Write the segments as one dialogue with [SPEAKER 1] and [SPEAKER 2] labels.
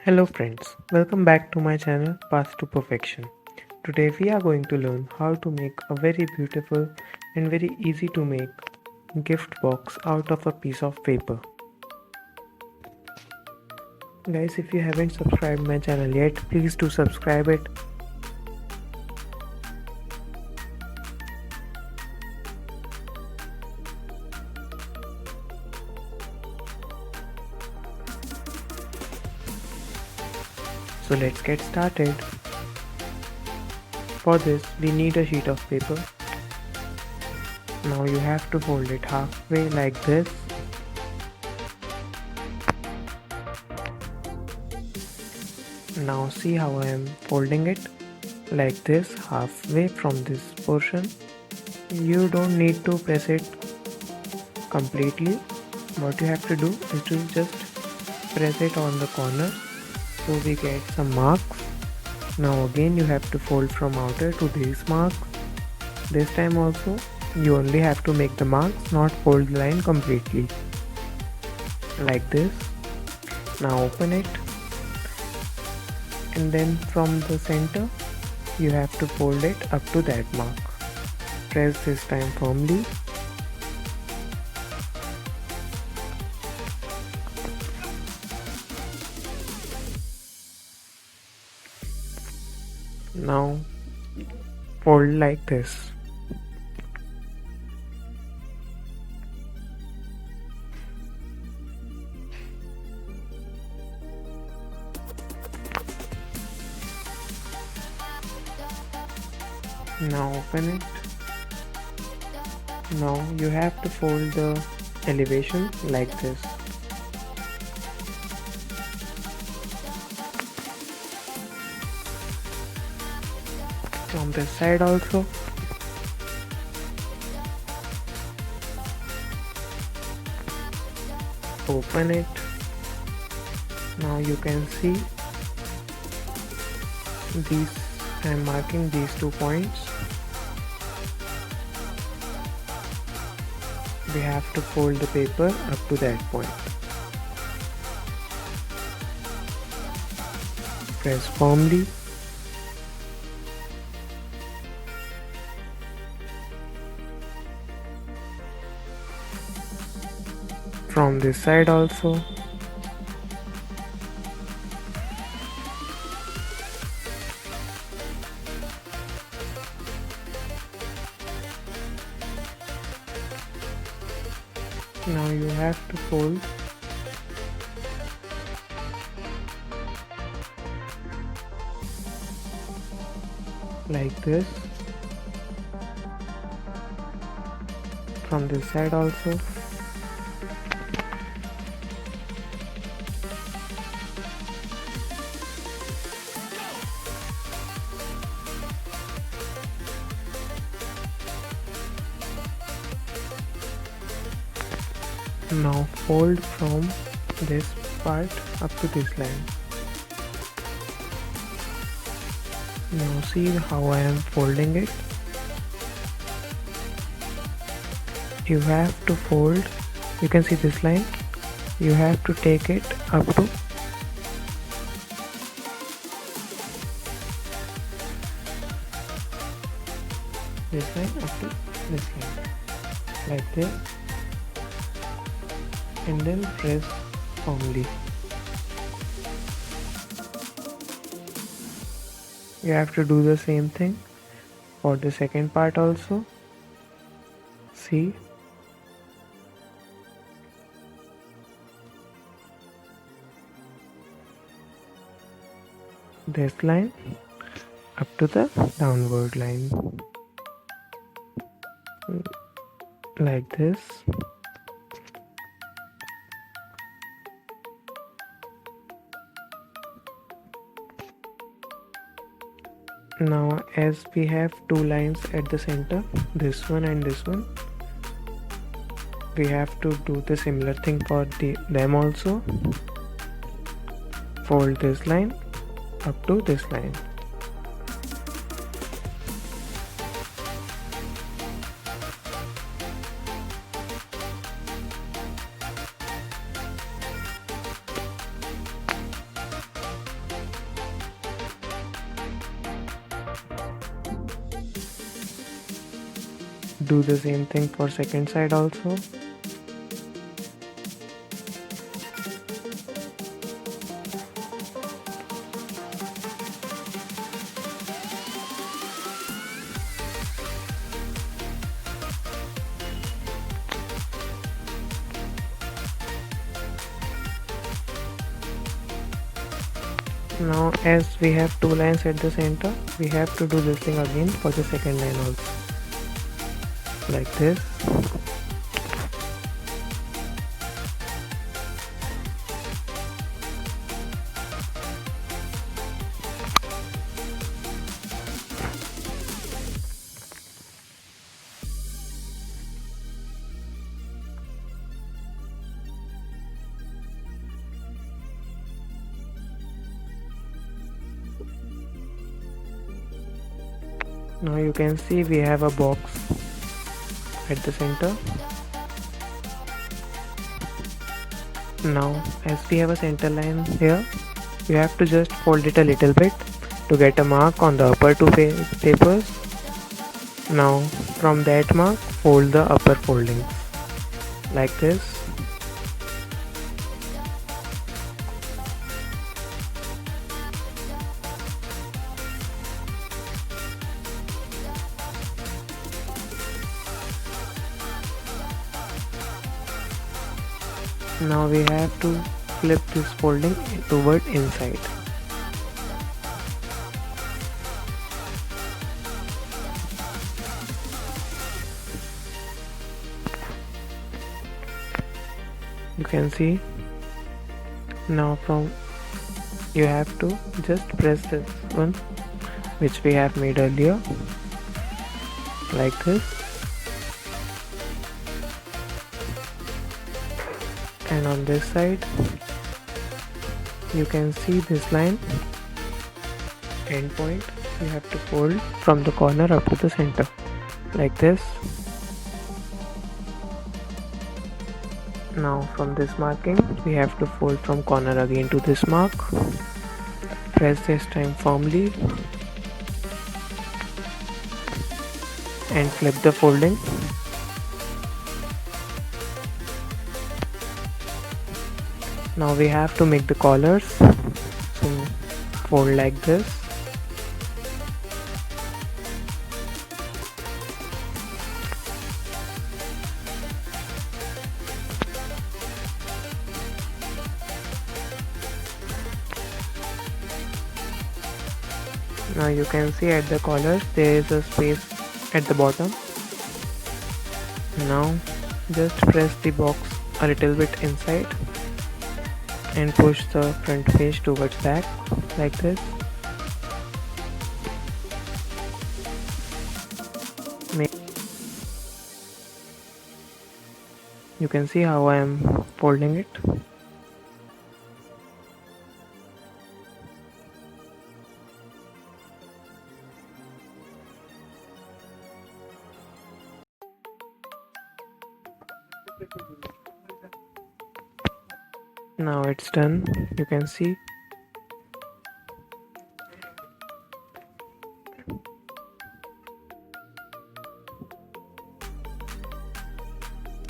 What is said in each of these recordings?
[SPEAKER 1] Hello friends, welcome back to my channel Path to Perfection. Today we are going to learn how to make a very beautiful and very easy to make gift box out of a piece of paper. Guys, if you haven't subscribed my channel yet, please do subscribe it. So let's get started. For this we need a sheet of paper. Now you have to fold it halfway like this. Now see how I am folding it like this halfway from this portion. You don't need to press it completely. What you have to do is to just press it on the corner so we get some marks. Now again you have to fold from outer to these marks. This time also you only have to make the marks, not fold the line completely. Like this. Now open it, and then from the center you have to fold it up to that mark. Press this time firmly. Now fold like this. Now open it. Now you have to fold the elevation like this. From this side also. Open it. Now you can see these. I am marking these 2 points. We have to fold the paper up to that point. Press firmly. From this side also. Now you have to fold like this. From this side also. Now fold from this part up to this line. Now see how I am folding it. You have to fold, you can see this line, you have to take it up to this line, up to this line, like this, and then press firmly. You have to do the same thing for the second part also. See, this line up to the downward line, like this. Now as we have 2 lines at the center, this one and this one, we have to do the similar thing for them also. Fold this line up to this line. Do the same thing for second side also. Now as we have two lines at the center, we have to do this thing again for the second line also. Like this. Now you can see we have a box at the center. Now as we have a center line here, you have to just fold it a little bit to get a mark on the upper two papers. Now from that mark, fold the upper foldings like this. Now we have to flip this folding toward inside. You can see. Now you have to just press this one which we have made earlier like this, and on this side you can see this line end point. You have to fold from the corner up to the center like this. Now from this marking we have to fold from corner again to this mark. Press this time firmly and flip the folding. Now we have to make the collars, so fold like this. Now you can see at the collars there is a space at the bottom. Now just press the box a little bit inside and push the front face towards back like this. You can see how I am folding it. Now it's done, you can see.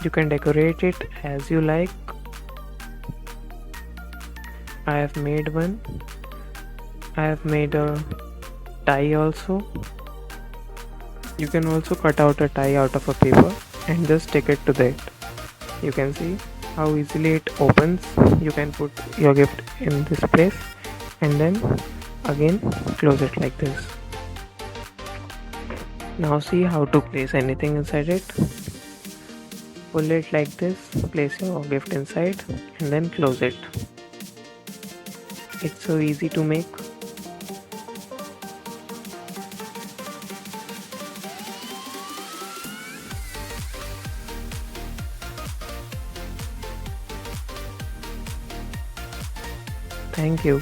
[SPEAKER 1] You can decorate it as you like. I have made one. I have made a tie also. You can also cut out a tie out of a paper and just stick it to that. You can see how easily it opens. You can put your gift in this place and then again close it like this. Now see how to place anything inside it. Pull it like this, place your gift inside and then close it. It's so easy to make. Thank you.